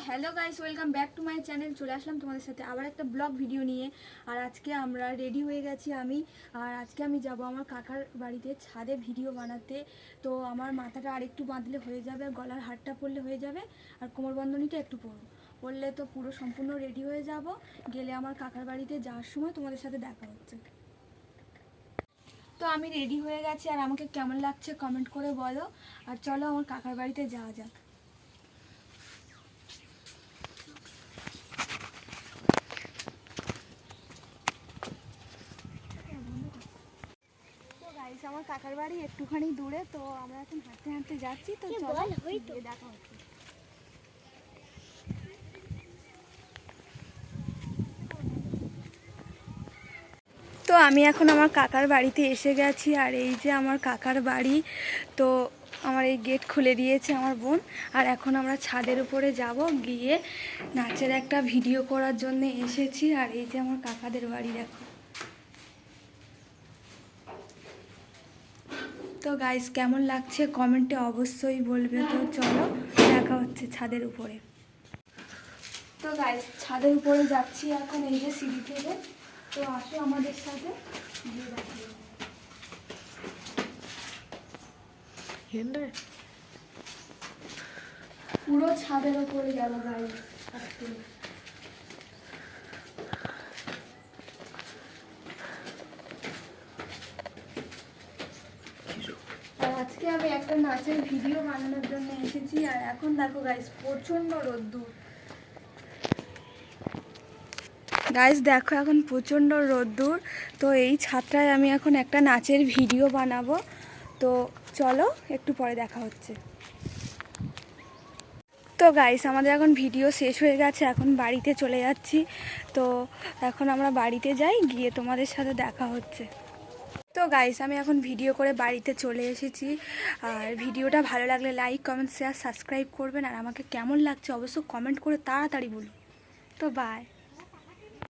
Hello guys, welcome back to my channel. চলে আসলাম তোমাদের সাথে আবার একটা ব্লগ ভিডিও নিয়ে। আর আজকে আমরা রেডি হয়ে গেছি আজকে আমি যাব আমার কাকার বাড়িতে ছাদে ভিডিও বানাতে। তো আমার মাথাটা আর একটু বাঁধলে হয়ে যাবে, গলার হারটা পরলে হয়ে যাবে, আর কোমরবন্ধনীটা একটু পরলে তো পুরো সম্পূর্ণ রেডি হয়ে যাব। গেলে আমার কাকার বাড়িতে যাওয়ার সময় তোমাদের সাথে দেখা হচ্ছে। তো আমি রেডি হয়ে গেছি, আর আমাকে কেমন লাগছে কমেন্ট করে বলো। আর চলো আমার কাকার বাড়িতে যাওয়া যাক। আমার কাকার বাড়ি একটুখানি দূরে, তো আমরা এখন হাঁটতে হাঁটতে যাচ্ছি। তো চলো গিয়ে দেখা হচ্ছে। তো আমি এখন আমার কাকার বাড়িতে এসে গেছি, আর এই যে আমার কাকার বাড়ি। তো আমার এই গেট খুলে দিয়েছে আমার বোন। আর এখন আমরা ছাদের উপরে যাব, গিয়ে নাচের একটা ভিডিও করার জন্য এসেছি। আর এই যে আমার কাকাদের বাড়ি দেখো। তো গাইস, কেমন লাগছে কমেন্টে অবশ্যই বলবে। তো চলো দেখা হচ্ছে ছাদের উপরে। তো গাইস, ছাদের উপরে যাচ্ছি এখন, এই যে সিঁড়ি থেকে। তো আসো আমাদের সাথে গিয়ে দেখি। পুরো ছাদের উপরে গেল গাইস। আজকে আমি একটা নাচের ভিডিও বানানোর জন্য এসেছি। আর এখন দেখো গাইস, প্রচন্ড রোদ্দুর। গাইস দেখো, এখন প্রচণ্ড রোদ্দুর। তো এই ছাদটায় আমি এখন একটা নাচের ভিডিও বানাবো। তো চলো একটু পরে দেখা হচ্ছে। তো গাইস, আমাদের এখন ভিডিও শেষ হয়ে গেছে, এখন বাড়িতে চলে যাচ্ছি। তো এখন আমরা বাড়িতে যাই, গিয়ে তোমাদের সাথে দেখা হচ্ছে। তো গাইস, আমি এখন ভিডিও করে বাড়িতে চলে এসেছি। আর ভিডিওটা ভালো লাগলে লাইক, কমেন্ট, শেয়ার, সাবস্ক্রাইব করবেন। আর আমাকে কেমন লাগছে অবশ্যই কমেন্ট করে তাড়াতাড়ি বলুন। তো বাই।